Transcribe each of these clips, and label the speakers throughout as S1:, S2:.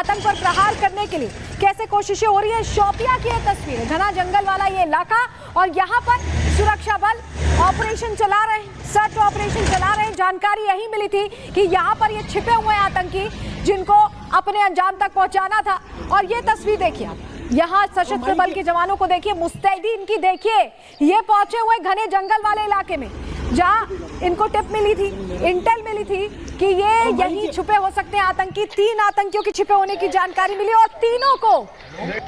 S1: आतंक पर प्रहार करने के लिए कैसे कोशिशें हो रही है। शोपियां की ये तस्वीर है, घना जंगल वाला ये इलाका, और यहाँ पर सुरक्षा बल ऑपरेशन चला रहे हैं, सर्च ऑपरेशन चला रहे हैं। जानकारी यही मिली थी कि यहाँ पर ये छिपे हुए आतंकी जिनको अपने अंजाम तक पहुंचाना था। और ये तस्वीर देखिए आप, यहाँ सशस्त्र बल के जवानों को देखिए, मुस्तैदी इनकी देखिए, ये पहुंचे हुए घने जंगल वाले इलाके में जहां इनको टिप मिली थी, इंटेल मिली थी कि ये यहीं छुपे हो सकते हैं आतंकी। 3 आतंकियों के छिपे होने की जानकारी मिली और तीनों को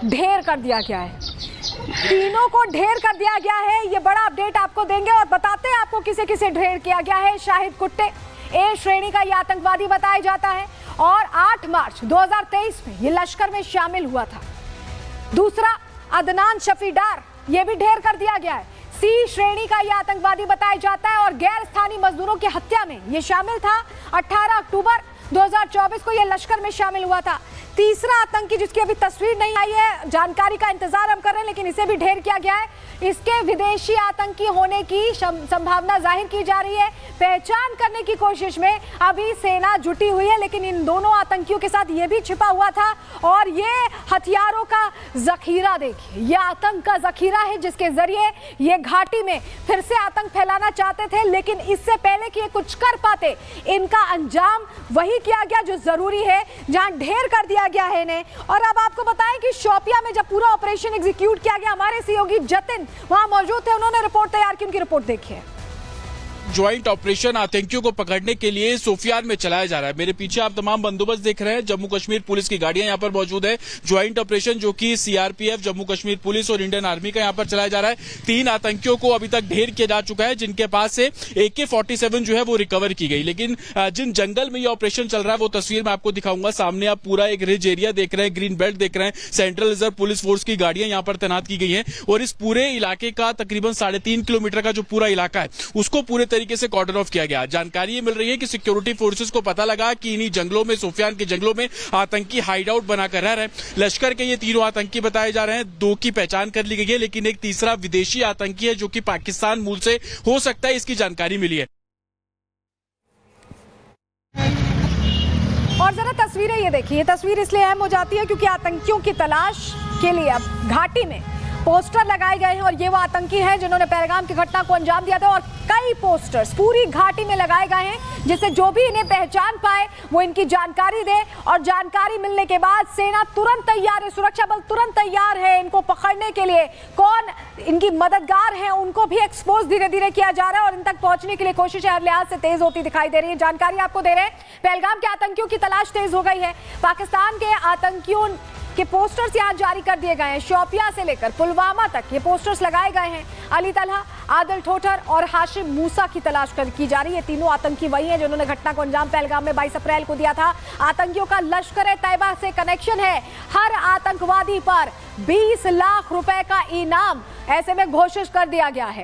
S1: ढेर कर दिया गया है, तीनों को ढेर कर दिया गया है। ये बड़ा अपडेट आपको देंगे और बताते हैं आपको किसे किसे ढेर किया गया है। शाहिद कुट्टे ए श्रेणी का ये आतंकवादी बताया जाता है और 8 मार्च 2023 में ये लश्कर में शामिल हुआ था। दूसरा अदनान शफीडार, ये भी ढेर कर दिया गया है। सी श्रेणी का यह आतंकवादी बताया जाता है और गैर स्थानीय मजदूरों की हत्या में यह शामिल था। 18 अक्टूबर 2024 को यह लश्कर में शामिल हुआ था। तीसरा आतंकी जिसकी अभी तस्वीर नहीं आई है, जानकारी का इंतजार हम कर रहे हैं, लेकिन इसे भी ढेर किया गया है। इसके विदेशी आतंकी होने की संभावना जाहिर की जा रही है। पहचान करने की कोशिश में अभी सेना जुटी हुई है, लेकिन इन दोनों आतंकियों के साथ ये भी छिपा हुआ था। और ये हथियारों का जखीरा देखिए, ये आतंक का जखीरा है जिसके जरिए ये घाटी में फिर से आतंक फैलाना चाहते थे, लेकिन इससे पहले कि ये कुछ कर पाते, इनका अंजाम वही किया गया जो जरूरी है, जहां ढेर कर दिया गया है इन्हें। और अब आपको बताएं कि शोपिया में जब पूरा ऑपरेशन एग्जीक्यूट किया गया, हमारे सहयोगी जतिन वहां मौजूद थे, उन्होंने रिपोर्ट तैयार की, उनकी रिपोर्ट देखिए।
S2: ज्वाइंट ऑपरेशन आतंकियों को पकड़ने के लिए सोफियान में चलाया जा रहा है। मेरे पीछे आप तमाम बंदोबस्त देख रहे हैं, जम्मू कश्मीर पुलिस की गाड़ियां यहां पर मौजूद है। ज्वाइंट ऑपरेशन जो कि सीआरपीएफ, जम्मू कश्मीर पुलिस और इंडियन आर्मी का यहां पर चलाया जा रहा है। 3 आतंकियों को अभी तक ढेर किया जा चुका है, जिनके पास से AK-47 जो है वो रिकवर की गई। लेकिन जिन जंगल में ये ऑपरेशन चल रहा है वो तस्वीर मैं आपको दिखाऊंगा। सामने आप पूरा एक रिज एरिया देख रहे हैं, ग्रीन बेल्ट देख रहे हैं। सेंट्रल रिजर्व पुलिस फोर्स की गाड़ियां यहां पर तैनात की गई है और इस पूरे इलाके का तकरीबन 3.5 किलोमीटर का जो पूरा इलाका है उसको पूरे तरीके से कॉर्डन ऑफ किया गया। जानकारी ये मिल रही है कि सिक्योरिटी फोर्सेस को पता लगा कि इन्हीं जंगलों में, सोफियान के जंगलों में आतंकी हाइड आउट बनाकर रह रहे हैं। लश्कर के ये 3 आतंकी बताए जा रहे हैं, 2 की पहचान कर ली गई है, लेकिन एक तीसरा विदेशी आतंकी है जो कि पाकिस्तान मूल से हो सकता है, इसकी जानकारी मिली है।
S1: और जरा तस्वीरें ये देखिए, ये तस्वीर इसलिए अहम हो जाती है क्योंकि आतंकियों की तलाश के लिए अब घाटी में पोस्टर लगाए गए हैं और ये वो आतंकी हैं जिन्होंने पहलगाम की घटना को अंजाम दिया था। और कई पोस्टर्स पूरी घाटी में लगाए गए हैं जिससे जो भी इन्हें पहचान पाए वो इनकी जानकारी दे, और जानकारी मिलने के बाद सेना तुरंत तैयार है, सुरक्षा बल तुरंत तैयार है इनको पकड़ने के लिए। कौन इनकी मददगार हैं उनको भी एक्सपोज धीरे धीरे किया जा रहा है और इन तक पहुंचने के लिए कोशिशें हर लिहाज से तेज होती दिखाई दे रही है। जानकारी आपको दे रहे हैं, पहलगाम के आतंकियों की तलाश तेज हो गई है। पाकिस्तान के आतंकियों के पोस्टर्स यहां जारी कर दिए गए हैं। शोपिया से लेकर पुलवामा तक ये पोस्टर्स लगाए गए हैं। अली तलहा, आदिल ठोठर और हाशिम मूसा की तलाश की जा रही है। तीनों आतंकी वही हैं जिन्होंने घटना को अंजाम पहलगाम में 22 अप्रैल को दिया था। आतंकियों का लश्कर ए तैयबा से कनेक्शन है। हर आतंकवादी पर 20 लाख रुपए का इनाम ऐसे में घोषित कर दिया गया है।